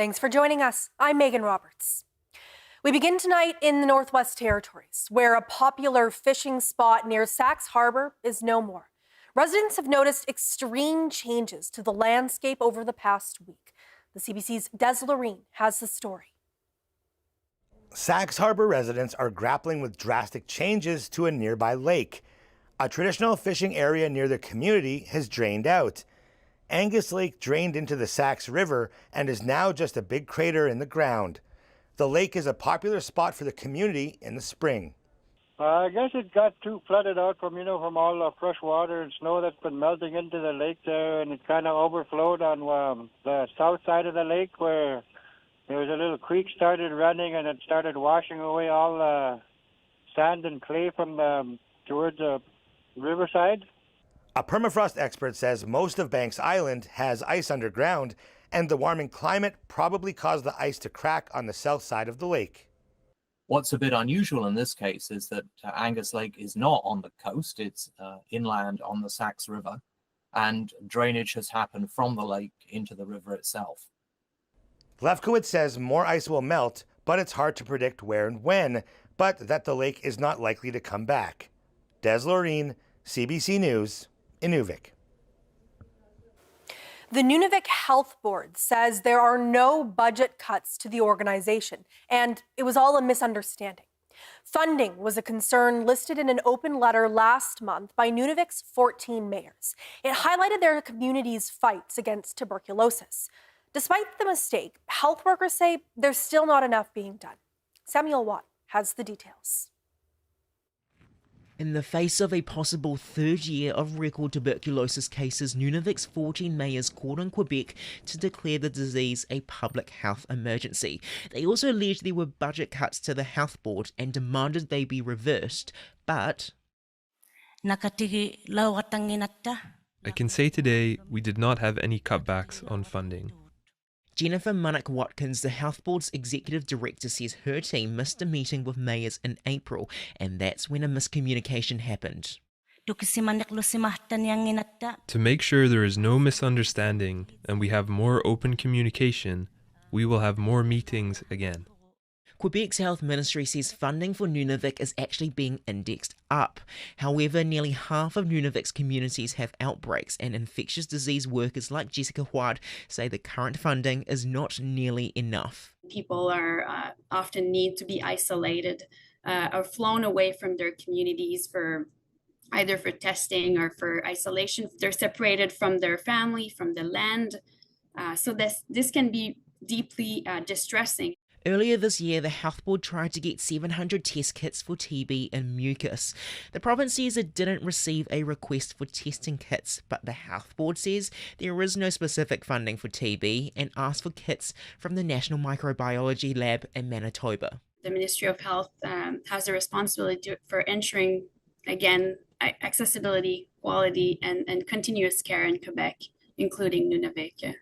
Thanks for joining us. I'm Megan Roberts. We begin tonight in the Northwest Territories, where a popular fishing spot near Sax Harbor is no more. Residents have noticed extreme changes to the landscape over the past week. The CBC's Des Loreen has the story. Sax Harbor residents are grappling with drastic changes to a nearby lake. A traditional fishing area near their community has drained out. Angus Lake drained into the Sax River and is now just a big crater in the ground. The lake is a popular spot for the community in the spring. I guess it got too flooded out from all the fresh water and snow that's been melting into the lake there, and it kind of overflowed on the south side of the lake where there was a little creek started running, and it started washing away all the sand and clay from towards the riverside. A permafrost expert says most of Banks Island has ice underground, and the warming climate probably caused the ice to crack on the south side of the lake. What's a bit unusual in this case is that Angus Lake is not on the coast, it's inland on the Sax River, and drainage has happened from the lake into the river itself. Lefkowitz says more ice will melt, but it's hard to predict where and when, but that the lake is not likely to come back. Des Loreen, CBC News, in Nunavik. The Nunavik Health Board says there are no budget cuts to the organization, and it was all a misunderstanding. Funding was a concern listed in an open letter last month by Nunavik's 14 mayors. It highlighted their community's fights against tuberculosis. Despite the mistake, health workers say there's still not enough being done. Samuel Watt has the details. In the face of a possible third year of record tuberculosis cases, Nunavik's 14 mayors called on Quebec to declare the disease a public health emergency. They also alleged there were budget cuts to the health board and demanded they be reversed, but I can say today we did not have any cutbacks on funding. Jennifer Munnick-Watkins, the Health Board's executive director, says her team missed a meeting with mayors in April, and that's when a miscommunication happened. To make sure there is no misunderstanding and we have more open communication, we will have more meetings again. Quebec's health ministry says funding for Nunavik is actually being indexed up. However, nearly half of Nunavik's communities have outbreaks, and infectious disease workers like Jessica Huard say the current funding is not nearly enough. People are often need to be isolated or flown away from their communities for either for testing or for isolation. They're separated from their family, from the land. So this can be deeply distressing. Earlier this year, the Health Board tried to get 700 test kits for TB and mucus. The province says it didn't receive a request for testing kits, but the Health Board says there is no specific funding for TB and asked for kits from the National Microbiology Lab in Manitoba. The Ministry of Health has a responsibility for ensuring, again, accessibility, quality, and continuous care in Quebec, including Nunavik.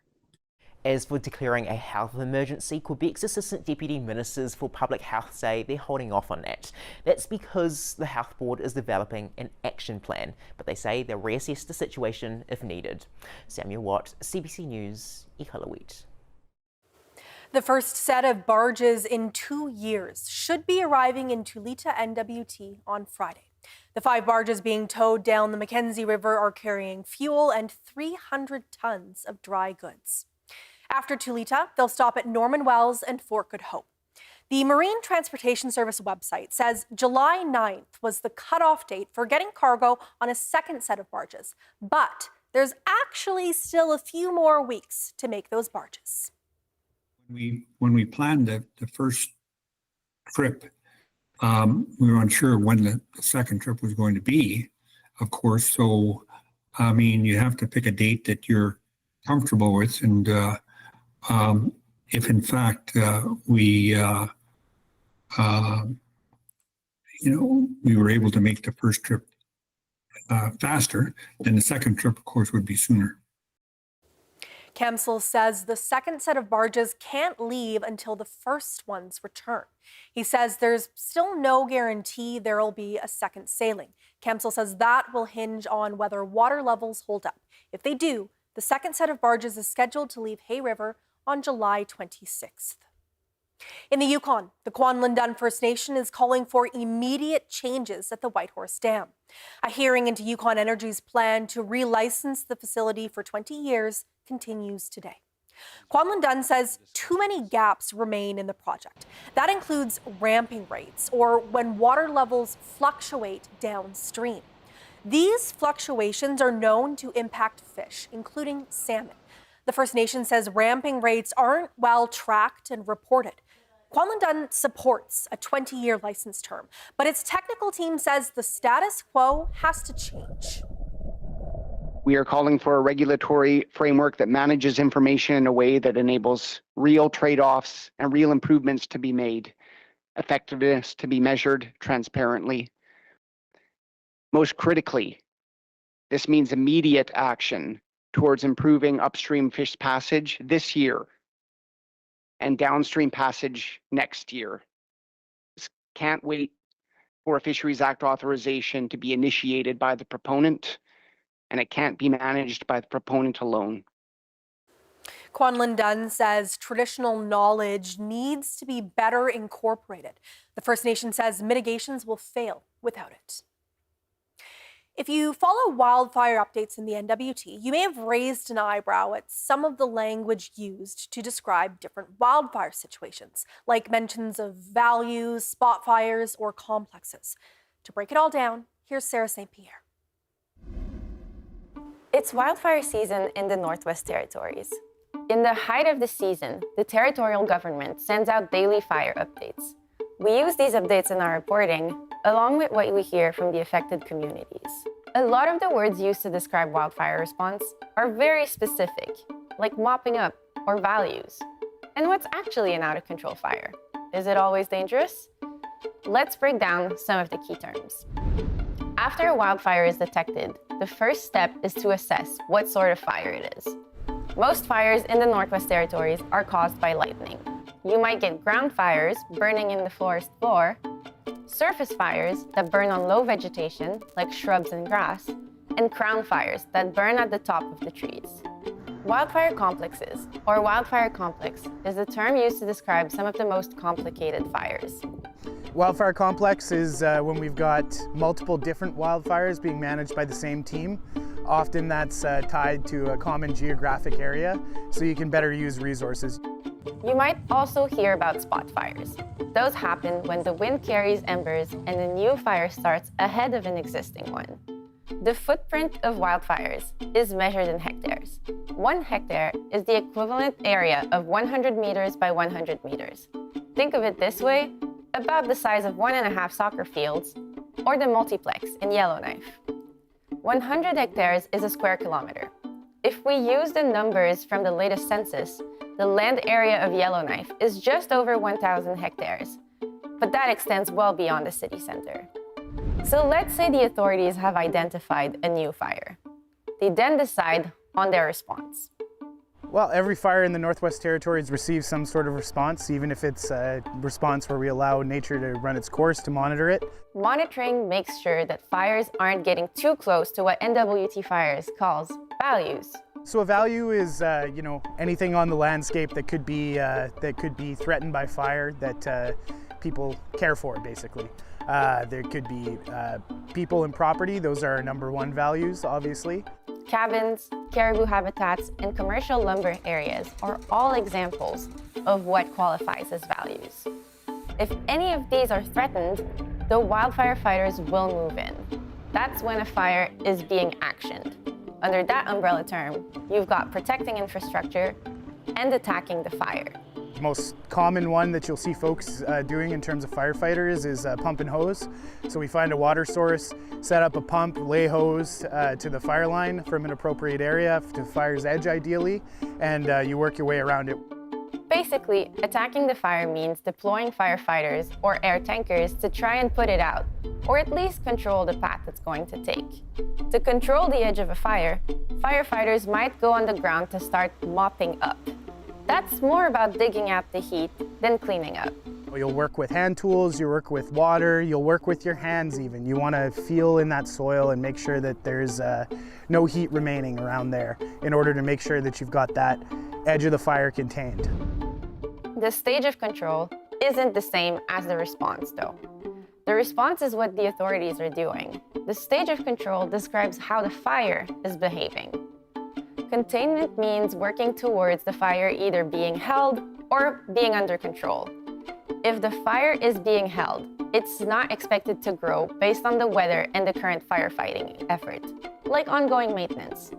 As for declaring a health emergency, Quebec's Assistant Deputy Ministers for Public Health say they're holding off on that. That's because the Health Board is developing an action plan, but they say they'll reassess the situation if needed. Samuel Watt, CBC News, Iqaluit. The first set of barges in 2 years should be arriving in Tulita NWT on Friday. The 5 barges being towed down the Mackenzie River are carrying fuel and 300 tons of dry goods. After Tulita, they'll stop at Norman Wells and Fort Good Hope. The Marine Transportation Service website says July 9th was the cutoff date for getting cargo on a second set of barges, but there's actually still a few more weeks to make those barges. When we planned the first trip, we were unsure when the second trip was going to be, of course. So, I mean, you have to pick a date that you're comfortable with, and if in fact we were able to make the first trip faster, then the second trip, of course, would be sooner. Kamsel says the second set of barges can't leave until the first ones return. He says there's still no guarantee there will be a second sailing. Kamsel says that will hinge on whether water levels hold up. If they do, the second set of barges is scheduled to leave Hay River on July 26th. In the Yukon, the Kwanlin First Nation is calling for immediate changes at the Whitehorse Dam. A hearing into Yukon Energy's plan to relicense the facility for 20 years continues today. Kwanlin says too many gaps remain in the project. That includes ramping rates or when water levels fluctuate downstream. These fluctuations are known to impact fish, including salmon. The First Nation says ramping rates aren't well tracked and reported. Kwanlin supports a 20-year license term, but its technical team says the status quo has to change. We are calling for a regulatory framework that manages information in a way that enables real trade-offs and real improvements to be made, effectiveness to be measured transparently. Most critically, this means immediate action towards improving upstream fish passage this year and downstream passage next year. This can't wait for a Fisheries Act authorization to be initiated by the proponent, and it can't be managed by the proponent alone. Kwanlin says traditional knowledge needs to be better incorporated. The First Nation says mitigations will fail without it. If you follow wildfire updates in the NWT, you may have raised an eyebrow at some of the language used to describe different wildfire situations, like mentions of values, spot fires, or complexes. To break it all down, here's Sarah St. Pierre. It's wildfire season in the Northwest Territories. In the height of the season, the territorial government sends out daily fire updates. We use these updates in our reporting, along with what we hear from the affected communities. A lot of the words used to describe wildfire response are very specific, like mopping up or values. And what's actually an out-of-control fire? Is it always dangerous? Let's break down some of the key terms. After a wildfire is detected, the first step is to assess what sort of fire it is. Most fires in the Northwest Territories are caused by lightning. You might get ground fires burning in the forest floor, surface fires that burn on low vegetation, like shrubs and grass, and crown fires that burn at the top of the trees. Wildfire complexes, or wildfire complex, is the term used to describe some of the most complicated fires. Wildfire complex is when we've got multiple different wildfires being managed by the same team. Often that's tied to a common geographic area, so you can better use resources. You might also hear about spot fires. Those happen when the wind carries embers and a new fire starts ahead of an existing one. The footprint of wildfires is measured in hectares. 1 hectare is the equivalent area of 100 meters by 100 meters. Think of it this way, about the size of 1.5 soccer fields, or the multiplex in Yellowknife. 100 hectares is a square kilometer. If we use the numbers from the latest census, the land area of Yellowknife is just over 1,000 hectares, but that extends well beyond the city center. So let's say the authorities have identified a new fire. They then decide on their response. Well, every fire in the Northwest Territories receives some sort of response, even if it's a response where we allow nature to run its course to monitor it. Monitoring makes sure that fires aren't getting too close to what NWT Fires calls values. So a value is, anything on the landscape that could be threatened by fire that people care for, basically. There could be people and property. Those are our #1 values, obviously. Cabins, caribou habitats, and commercial lumber areas are all examples of what qualifies as values. If any of these are threatened, the wildfire fighters will move in. That's when a fire is being actioned. Under that umbrella term, you've got protecting infrastructure and attacking the fire. The most common one that you'll see folks doing in terms of firefighters is pump and hose. So we find a water source, set up a pump, lay hose to the fire line from an appropriate area to the fire's edge ideally, and you work your way around it. Basically, attacking the fire means deploying firefighters or air tankers to try and put it out, or at least control the path it's going to take. To control the edge of a fire, firefighters might go on the ground to start mopping up. That's more about digging out the heat than cleaning up. You'll work with hand tools, you work with water, you'll work with your hands even. You want to feel in that soil and make sure that there's no heat remaining around there in order to make sure that you've got that edge of the fire contained. The stage of control isn't the same as the response, though. The response is what the authorities are doing. The stage of control describes how the fire is behaving. Containment means working towards the fire either being held or being under control. If the fire is being held, it's not expected to grow based on the weather and the current firefighting effort, like ongoing maintenance.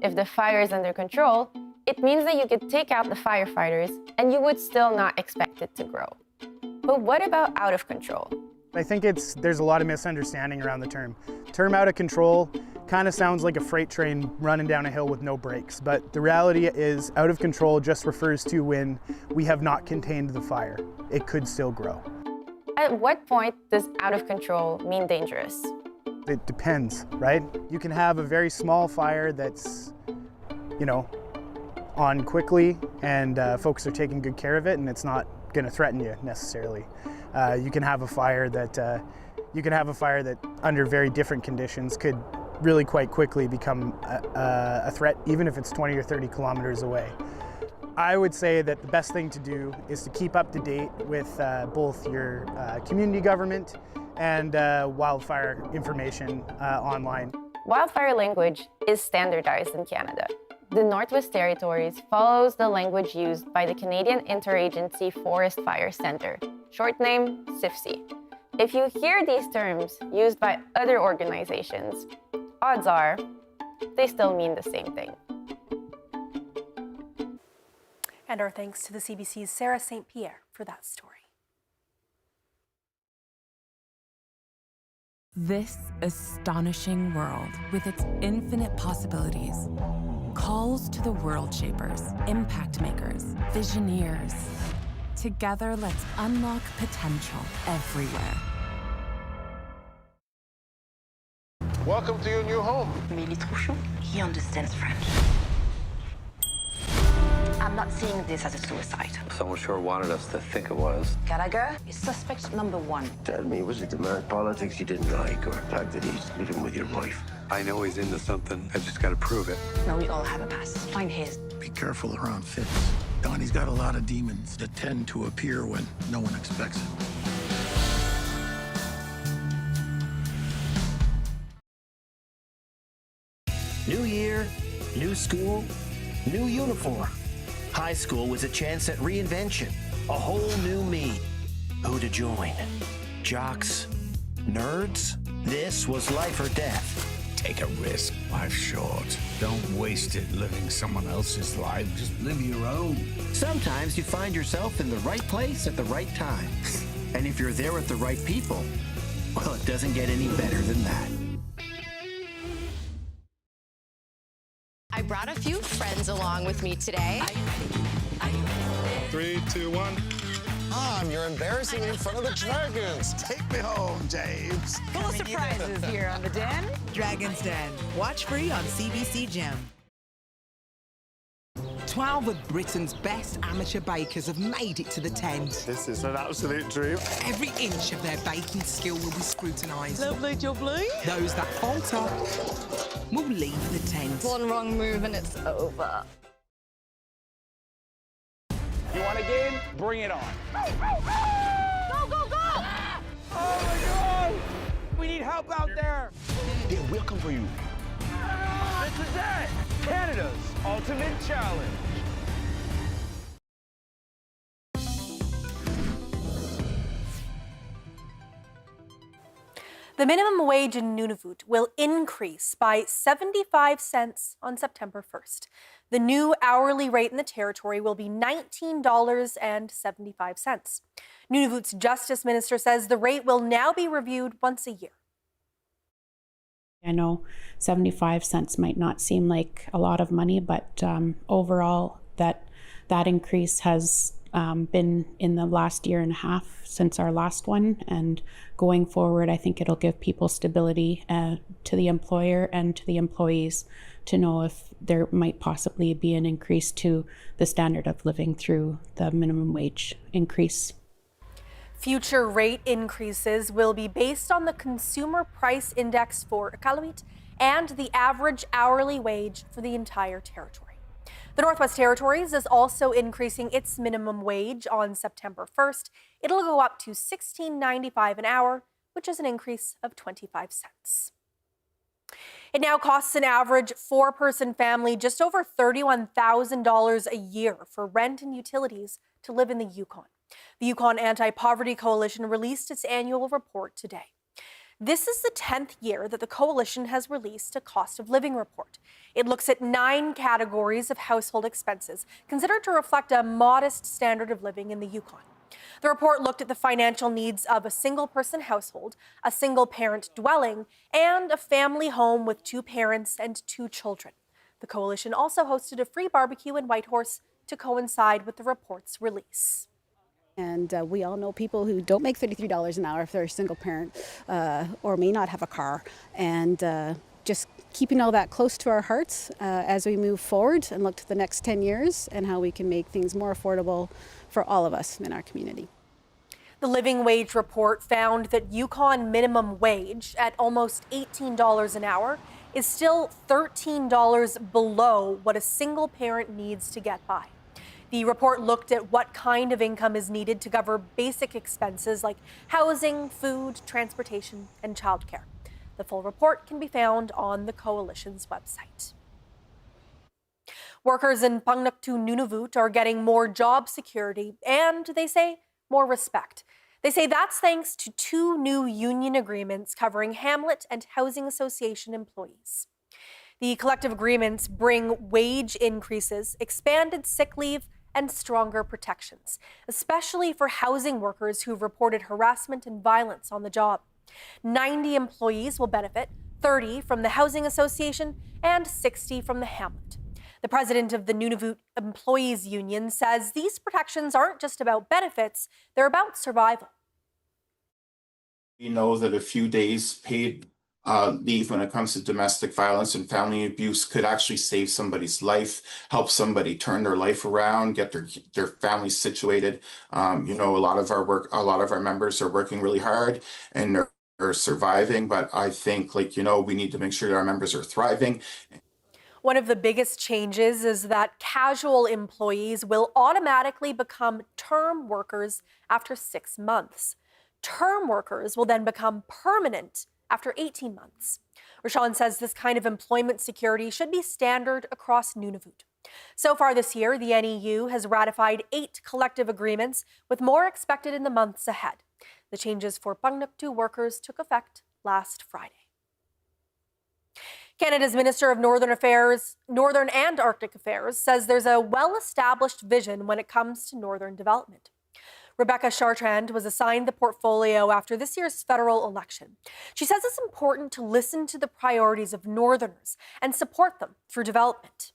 If the fire is under control, it means that you could take out the firefighters and you would still not expect it to grow. But what about out of control? I think there's a lot of misunderstanding around the term. Term out of control kind of sounds like a freight train running down a hill with no brakes, but the reality is out of control just refers to when we have not contained the fire. It could still grow. At what point does out of control mean dangerous? It depends, right? You can have a very small fire that's, on quickly and folks are taking good care of it and it's not going to threaten you necessarily. You can have a fire that under very different conditions could really quite quickly become a threat, even if it's 20 or 30 kilometers away. I would say that the best thing to do is to keep up to date with both your community government and wildfire information online. Wildfire language is standardized in Canada. The Northwest Territories follows the language used by the Canadian Interagency Forest Fire Centre, short name CIFC. If you hear these terms used by other organizations, odds are they still mean the same thing. And our thanks to the CBC's Sarah St. Pierre for that story. This astonishing world, with its infinite possibilities, calls to the world shapers, impact makers, visioneers. Together, let's unlock potential everywhere. Welcome to your new home. Mais il est trop chaud. He understands French. I'm not seeing this as a suicide. Someone sure wanted us to think it was. Gallagher is suspect number one. Tell me, was it the man's politics you didn't like, or the fact that he's living with your wife? I know he's into something. I just got to prove it. No, we all have a past. Find his. Be careful around Fitz. Donnie's got a lot of demons that tend to appear when no one expects it. New year, new school, new uniform. High school was a chance at reinvention, a whole new me. Who to join? Jocks? Nerds? This was life or death. Take a risk. Life's short. Don't waste it living someone else's life. Just live your own. Sometimes you find yourself in the right place at the right time. And if you're there with the right people, well, it doesn't get any better than that. I brought a few friends along with me today. 3, 2, 1. Mom, you're embarrassing me in front of the dragons. Take me home, James. Full of surprises here on The Den. Dragon's Den. Watch free on CBC Gem. 12 of Britain's best amateur bakers have made it to the tent. This is an absolute dream. Every inch of their baking skill will be scrutinised. Lovely jubbly. Those that falter will leave the tent. One wrong move and it's over. You want a game? Bring it on. Go, go, go! Oh my God! We need help out there. Yeah, we'll come for you. This is it! Canada's ultimate challenge. The minimum wage in Nunavut will increase by 75 cents on September 1st. The new hourly rate in the territory will be $19.75. Nunavut's Justice Minister says the rate will now be reviewed once a year. I know 75 cents might not seem like a lot of money, but overall that increase has been in the last year and a half since our last one, and going forward I think it'll give people stability to the employer and to the employees to know if there might possibly be an increase to the standard of living through the minimum wage increase. Future rate increases will be based on the Consumer Price Index for Iqaluit and the average hourly wage for the entire territory. The Northwest Territories is also increasing its minimum wage on September 1st. It'll go up to $16.95 an hour, which is an increase of 25 cents. It now costs an average four-person family just over $31,000 a year for rent and utilities to live in the Yukon. The Yukon Anti-Poverty Coalition released its annual report today. This is the 10th year that the coalition has released a cost of living report. It looks at 9 categories of household expenses, considered to reflect a modest standard of living in the Yukon. The report looked at the financial needs of a single-person household, a single-parent dwelling, and a family home with 2 parents and 2 children. The coalition also hosted a free barbecue in Whitehorse to coincide with the report's release. And we all know people who don't make $33 an hour if they're a single parent or may not have a car. And just keeping all that close to our hearts as we move forward and look to the next 10 years and how we can make things more affordable for all of us in our community. The living wage report found that Yukon minimum wage at almost $18 an hour is still $13 below what a single parent needs to get by. The report looked at what kind of income is needed to cover basic expenses like housing, food, transportation, and childcare. The full report can be found on the coalition's website. Workers in Pungnuktu Nunavut are getting more job security and, they say, more respect. They say that's thanks to 2 new union agreements covering Hamlet and Housing Association employees. The collective agreements bring wage increases, expanded sick leave, and stronger protections, especially for housing workers who've reported harassment and violence on the job. 90 employees will benefit, 30 from the Housing Association and 60 from the Hamlet. The president of the Nunavut Employees Union says these protections aren't just about benefits, they're about survival. We know that a few days paid leave when it comes to domestic violence and family abuse could actually save somebody's life, help somebody turn their life around, get their family situated. A lot of our members are working really hard and they're surviving, but I think we need to make sure that our members are thriving. One of the biggest changes is that casual employees will automatically become term workers after 6 months. Term workers will then become permanent after 18 months. Rashawn says this kind of employment security should be standard across Nunavut. So far this year, the NEU has ratified 8 collective agreements, with more expected in the months ahead. The changes for Pungnuktu workers took effect last Friday. Canada's Minister of Northern and Arctic Affairs says there's a well-established vision when it comes to northern development. Rebecca Chartrand was assigned the portfolio after this year's federal election. She says it's important to listen to the priorities of Northerners and support them through development.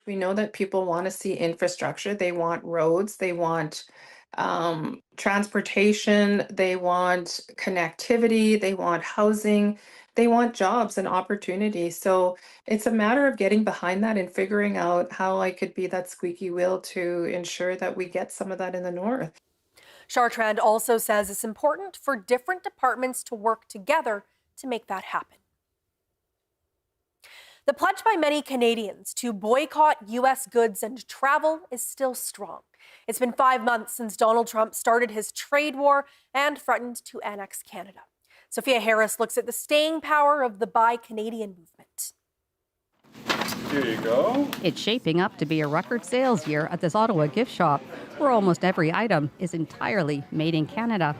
We know that people want to see infrastructure. They want roads, they want transportation, they want connectivity, they want housing, they want jobs and opportunities. So it's a matter of getting behind that and figuring out how I could be that squeaky wheel to ensure that we get some of that in the north. Chartrand also says it's important for different departments to work together to make that happen. The pledge by many Canadians to boycott US goods and travel is still strong. It's been 5 months since Donald Trump started his trade war and threatened to annex Canada. Sophia Harris looks at the staying power of the Buy Canadian movement. Here you go. It's shaping up to be a record sales year at this Ottawa gift shop, where almost every item is entirely made in Canada.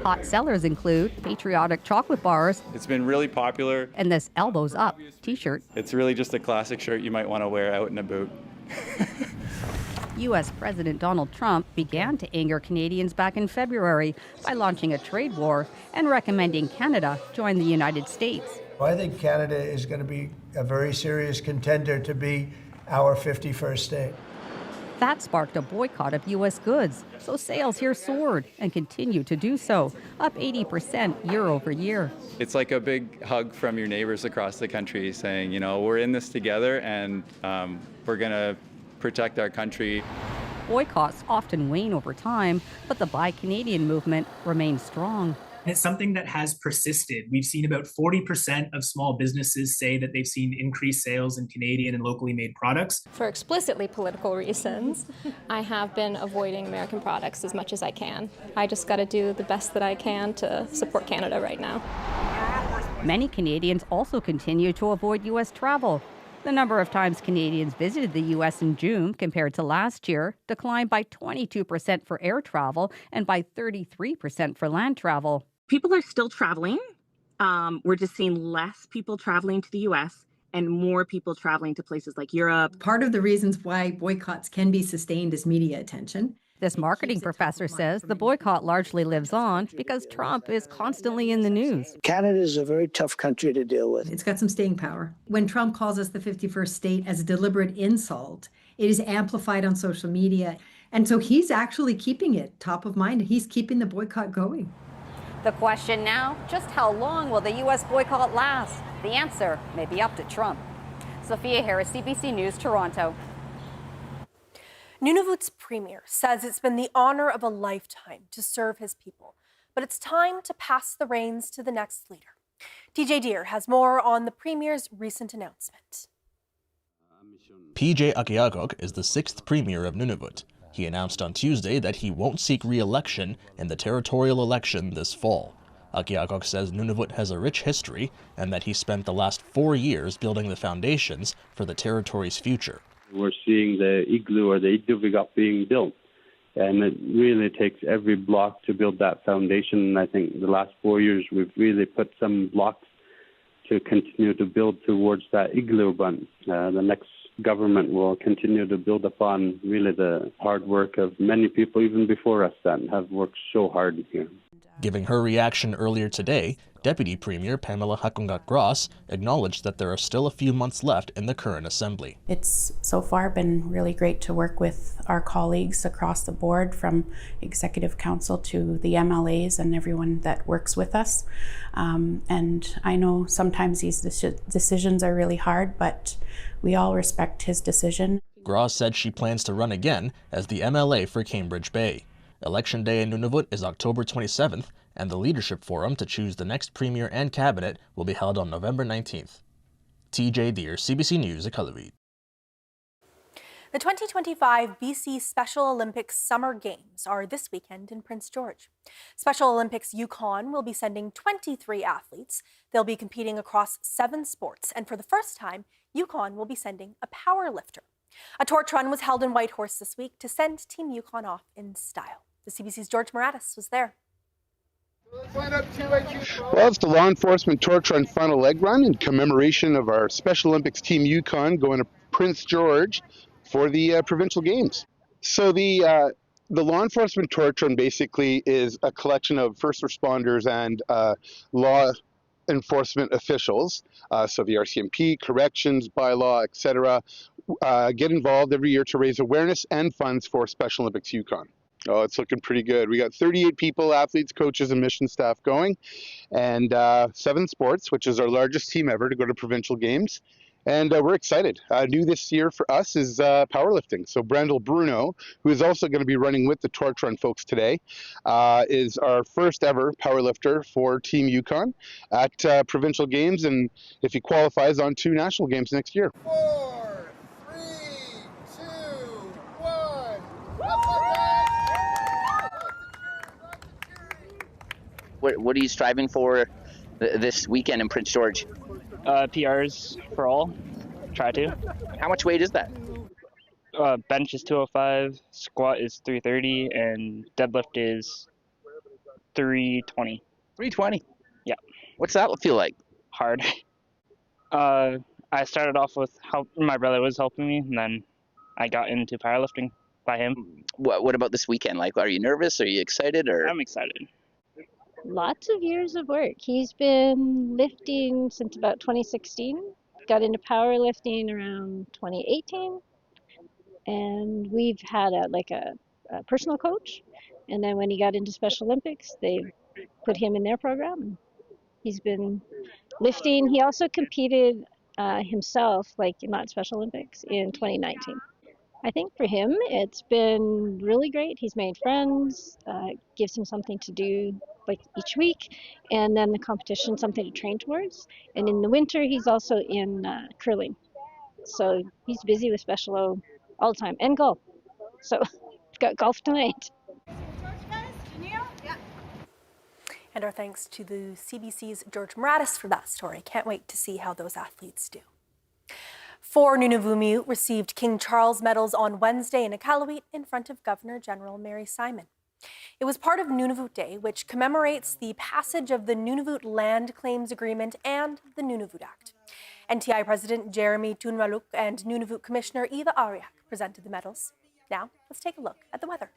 Hot sellers include patriotic chocolate bars. It's been really popular. And this Elbows Up t-shirt. It's really just a classic shirt you might want to wear out and about. U.S. President Donald Trump began to anger Canadians back in February by launching a trade war and recommending Canada join the United States. I think Canada is going to be a very serious contender to be our 51st state. That sparked a boycott of U.S. goods, so sales here soared and continue to do so, up 80% year over year. It's like a big hug from your neighbors across the country saying, we're in this together and we're going to protect our country. Boycotts often wane over time, but the Buy Canadian movement remains strong. It's something that has persisted. We've seen about 40% of small businesses say that they've seen increased sales in Canadian and locally made products. For explicitly political reasons, I have been avoiding American products as much as I can. I just got to do the best that I can to support Canada right now. Many Canadians also continue to avoid U.S. travel. The number of times Canadians visited the U.S. in June compared to last year declined by 22% for air travel and by 33% for land travel. People are still traveling. We're just seeing less people traveling to the U.S. and more people traveling to places like Europe. Part of the reasons why boycotts can be sustained is media attention. This marketing professor says the boycott largely lives on because Trump is constantly in the news. Canada is a very tough country to deal with. It's got some staying power. When Trump calls us the 51st state as a deliberate insult, it is amplified on social media. And so he's actually keeping it top of mind. He's keeping the boycott going. The question now, just how long will the U.S. boycott last? The answer may be up to Trump. Sophia Harris, CBC News, Toronto. Nunavut's premier says it's been the honor of a lifetime to serve his people, but it's time to pass the reins to the next leader. TJ Deer has more on the premier's recent announcement. PJ Akiagok is the 6th premier of Nunavut. He announced on Tuesday that he won't seek re-election in the territorial election this fall. Akiagok says Nunavut has a rich history and that he spent the last 4 years building the foundations for the territory's future. We're seeing the igloo or the Nunavik being built, and it really takes every block to build that foundation. And I think the last 4 years we've really put some blocks to continue to build towards that igloo. But the next government will continue to build upon really the hard work of many people even before us that have worked so hard here. Giving her reaction earlier today, Deputy Premier Pamela Hakungat-Gross acknowledged that there are still a few months left in the current assembly. It's so far been really great to work with our colleagues across the board, from Executive Council to the MLAs and everyone that works with us. And I know sometimes these decisions are really hard, but we all respect his decision. Gross said she plans to run again as the MLA for Cambridge Bay. Election day in Nunavut is October 27th, and the leadership forum to choose the next premier and cabinet will be held on November 19th. TJ Deer, CBC News, Iqaluit. The 2025 BC Special Olympics Summer Games are this weekend in Prince George. Special Olympics Yukon will be sending 23 athletes. They'll be competing across 7 sports, and for the first time, Yukon will be sending a power lifter. A torch run was held in Whitehorse this week to send Team Yukon off in style. The CBC's George Moratis was there. Well, it's the law enforcement torch run final leg run in commemoration of our Special Olympics Team Yukon going to Prince George for the provincial games. So the law enforcement torch run basically is a collection of first responders and law enforcement officials, so the RCMP, corrections, bylaw, etc., get involved every year to raise awareness and funds for Special Olympics Yukon. Oh, it's looking pretty good. We got 38 people, athletes, coaches, and mission staff going, and 7 sports, which is our largest team ever to go to provincial games. And we're excited. New this year for us is powerlifting. So Brandel Bruno, who is also going to be running with the Torch Run folks today, is our first ever powerlifter for Team Yukon at provincial games, and if he qualifies, on 2 national games next year. 4, 3, 2, 1. What are you striving for this weekend in Prince George? PRs for all. Try to. How much weight is that? Bench is 205, squat is 330, and deadlift is 320. 320? Yeah. What's that feel like? Hard. I started off with help. My brother was helping me, and then I got into powerlifting by him. What about this weekend? Like, are you nervous? Are you excited? Or I'm excited. Lots of years of work. He's been lifting since about 2016. Got into powerlifting around 2018. And we've had a personal coach. And then when he got into Special Olympics, they put him in their program. He's been lifting. He also competed himself, not Special Olympics, in 2019. I think for him, it's been really great. He's made friends, gives him something to do like each week, and then the competition, something to train towards. And in the winter, he's also in curling. So he's busy with Special O all the time, and golf. So we've got golf tonight. And our thanks to the CBC's George Moratis for that story. Can't wait to see how those athletes do. 4 Nunavut received King Charles medals on Wednesday in Iqaluit in front of Governor General Mary Simon. It was part of Nunavut Day, which commemorates the passage of the Nunavut Land Claims Agreement and the Nunavut Act. NTI President Jeremy Tunraluk and Nunavut Commissioner Eva Ariak presented the medals. Now, let's take a look at the weather.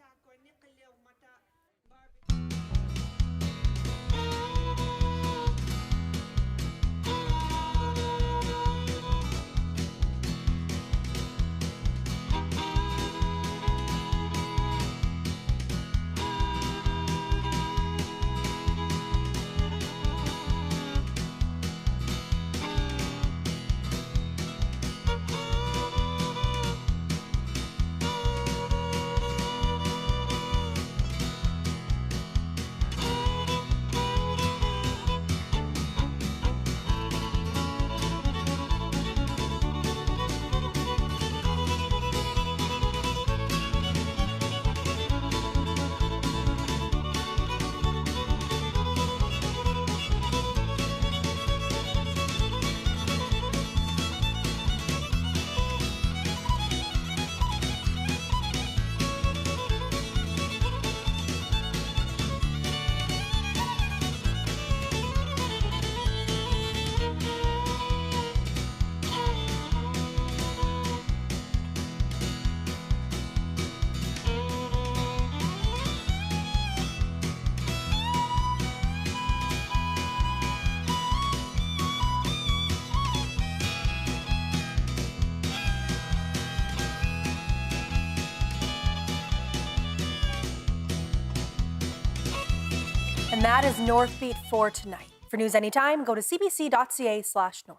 And that is Northbeat for tonight. For news anytime, go to cbc.ca/north.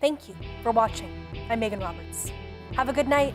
Thank you for watching. I'm Megan Roberts. Have a good night.